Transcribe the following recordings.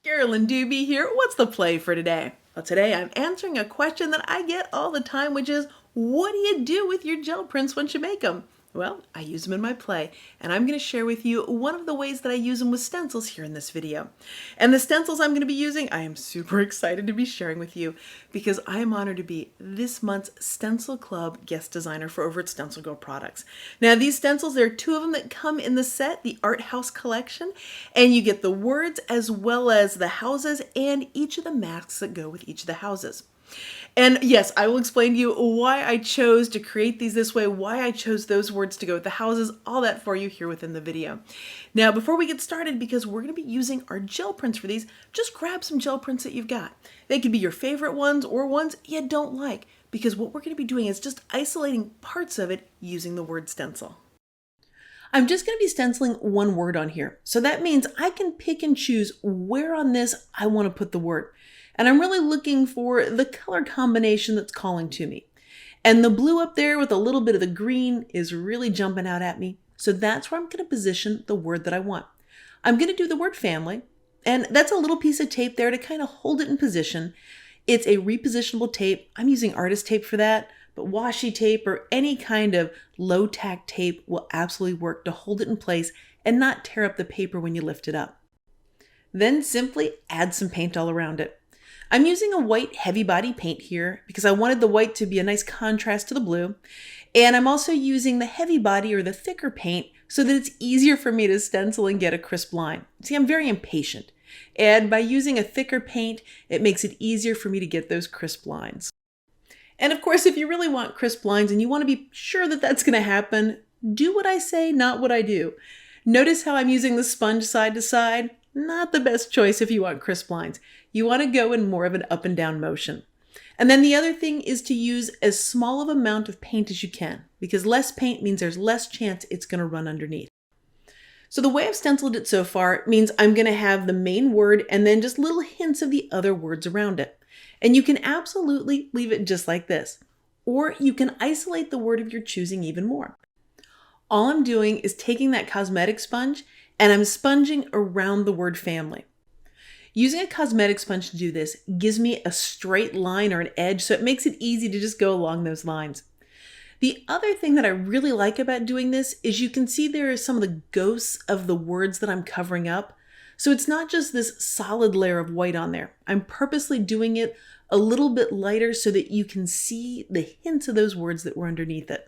Carolyn Dube here. What's the play for today? Well, today I'm answering a question that I get all the time, which is, what do you do with your gel prints once you make them? Well, I use them in my play, and I'm going to share with you one of the ways that I use them with stencils here in this video. And the stencils I'm going to be using, I am super excited to be sharing with you because I am honored to be this month's StencilClub guest designer for over at StencilGirl Products. Now, these stencils, there are two of them that come in the set, the Art House collection, and you get the words as well as the houses and each of the masks that go with each of the houses. And yes, I will explain to you why I chose to create these this way, why I chose those words to go with the houses, all that for you here within the video. Now, before we get started, because we're going to be using our gel prints for these, just grab some gel prints that you've got. They could be your favorite ones or ones you don't like, because what we're going to be doing is just isolating parts of it using the word stencil. I'm just going to be stenciling one word on here. So that means I can pick and choose where on this I want to put the word. And I'm really looking for the color combination that's calling to me. And the blue up there with a little bit of the green is really jumping out at me. So that's where I'm going to position the word that I want. I'm going to do the word family. And that's a little piece of tape there to kind of hold it in position. It's a repositionable tape. I'm using artist tape for that. But washi tape or any kind of low tack tape will absolutely work to hold it in place and not tear up the paper when you lift it up. Then simply add some paint all around it. I'm using a white heavy body paint here because I wanted the white to be a nice contrast to the blue. And I'm also using the heavy body or the thicker paint so that it's easier for me to stencil and get a crisp line. See, I'm very impatient. And by using a thicker paint, it makes it easier for me to get those crisp lines. And of course, if you really want crisp lines and you want to be sure that that's going to happen, do what I say, not what I do. Notice how I'm using the sponge side to side? Not the best choice if you want crisp lines. You want to go in more of an up and down motion. And then the other thing is to use as small of amount of paint as you can, because less paint means there's less chance it's going to run underneath. So the way I've stenciled it so far means I'm going to have the main word and then just little hints of the other words around it. And you can absolutely leave it just like this. Or you can isolate the word of your choosing even more. All I'm doing is taking that cosmetic sponge and I'm sponging around the word family. Using a cosmetic sponge to do this gives me a straight line or an edge, so it makes it easy to just go along those lines. The other thing that I really like about doing this is you can see there are some of the ghosts of the words that I'm covering up. So it's not just this solid layer of white on there. I'm purposely doing it a little bit lighter so that you can see the hints of those words that were underneath it.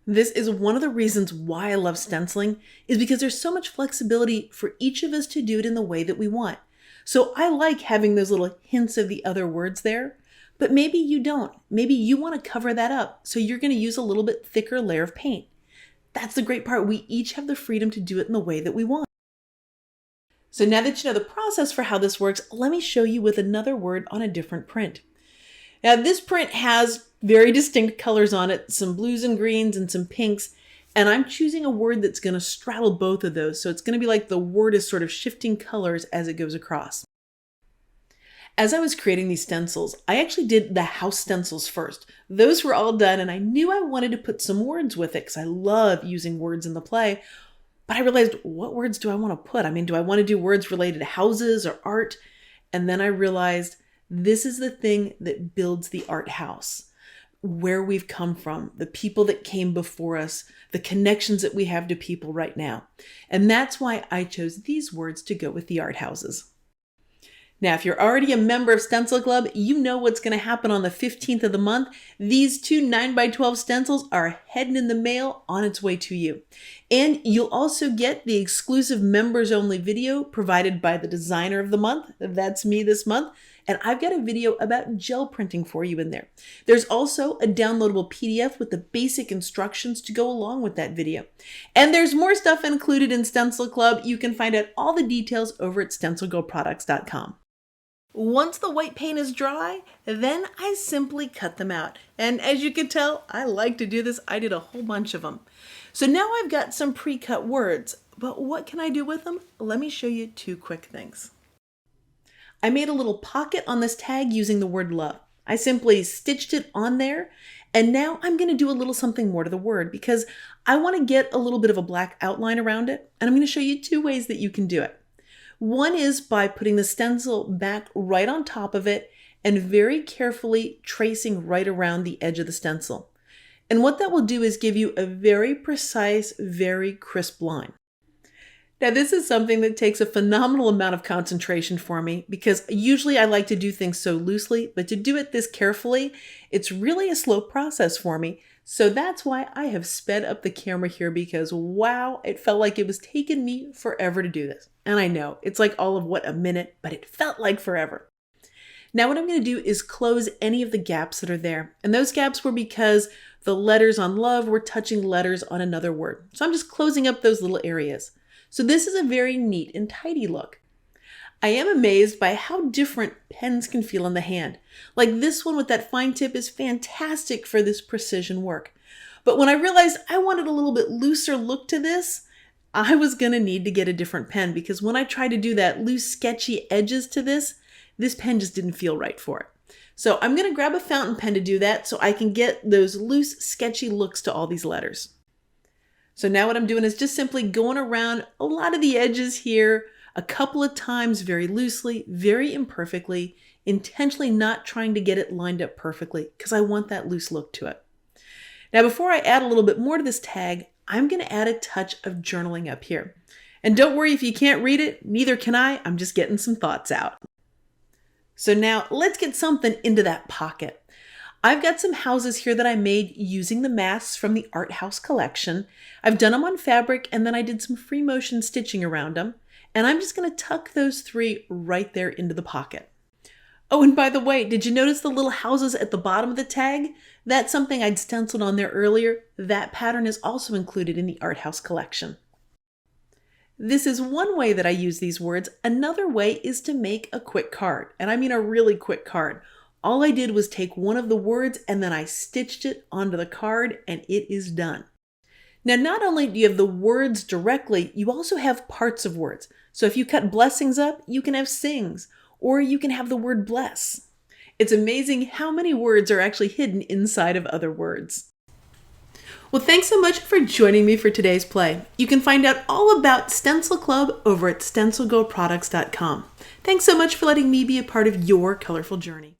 This is one of the reasons why I love stenciling, is because there's so much flexibility for each of us to do it in the way that we want. So I like having those little hints of the other words there, but maybe you don't. Maybe you want to cover that up, so you're going to use a little bit thicker layer of paint. That's the great part. We each have the freedom to do it in the way that we want. So now that you know the process for how this works, let me show you with another word on a different print. Now this print has very distinct colors on it, some blues and greens and some pinks, and I'm choosing a word that's going to straddle both of those. So it's going to be like the word is sort of shifting colors as it goes across. As I was creating these stencils, I actually did the house stencils first. Those were all done and I knew I wanted to put some words with it because I love using words in the play. But I realized, what words do I want to put? I mean, do I want to do words related to houses or art? And then I realized this is the thing that builds the art house. Where we've come from, the people that came before us, the connections that we have to people right now. And that's why I chose these words to go with the art houses. Now, if you're already a member of StencilClub, you know what's going to happen on the 15th of the month. These two 9x12 stencils are heading in the mail on its way to you. And you'll also get the exclusive members only video provided by the designer of the month. That's me this month. And I've got a video about gel printing for you in there. There's also a downloadable PDF with the basic instructions to go along with that video. And there's more stuff included in StencilClub. You can find out all the details over at StencilGirlProducts.com. Once the white paint is dry, then I simply cut them out. And as you can tell, I like to do this. I did a whole bunch of them. So now I've got some pre-cut words, but what can I do with them? Let me show you two quick things. I made a little pocket on this tag using the word love. I simply stitched it on there, and now I'm going to do a little something more to the word because I want to get a little bit of a black outline around it, and I'm going to show you two ways that you can do it. One is by putting the stencil back right on top of it and very carefully tracing right around the edge of the stencil. And what that will do is give you a very precise, very crisp line. Now, this is something that takes a phenomenal amount of concentration for me because usually I like to do things so loosely, but to do it this carefully, it's really a slow process for me. So that's why I have sped up the camera here because wow, it felt like it was taking me forever to do this. And I know it's like all of a minute, but it felt like forever. Now what I'm going to do is close any of the gaps that are there. And those gaps were because the letters on love were touching letters on another word. So I'm just closing up those little areas. So this is a very neat and tidy look. I am amazed by how different pens can feel in the hand. Like this one with that fine tip is fantastic for this precision work. But when I realized I wanted a little bit looser look to this, I was going to need to get a different pen because when I tried to do that loose, sketchy edges to this pen just didn't feel right for it. So I'm going to grab a fountain pen to do that so I can get those loose, sketchy looks to all these letters. So now what I'm doing is just simply going around a lot of the edges here a couple of times very loosely, very imperfectly, intentionally not trying to get it lined up perfectly because I want that loose look to it. Now before I add a little bit more to this tag, I'm going to add a touch of journaling up here. And don't worry if you can't read it, neither can I. I'm just getting some thoughts out. So now let's get something into that pocket. I've got some houses here that I made using the masks from the Art House collection. I've done them on fabric and then I did some free motion stitching around them. And I'm just going to tuck those three right there into the pocket. Oh, and by the way, did you notice the little houses at the bottom of the tag? That's something I'd stenciled on there earlier. That pattern is also included in the Art House collection. This is one way that I use these words. Another way is to make a quick card. And I mean a really quick card. All I did was take one of the words and then I stitched it onto the card and it is done. Now, not only do you have the words directly, you also have parts of words. So if you cut blessings up, you can have sings, or you can have the word bless. It's amazing how many words are actually hidden inside of other words. Well, thanks so much for joining me for today's play. You can find out all about StencilClub over at StencilGirlProducts.com. Thanks so much for letting me be a part of your colorful journey.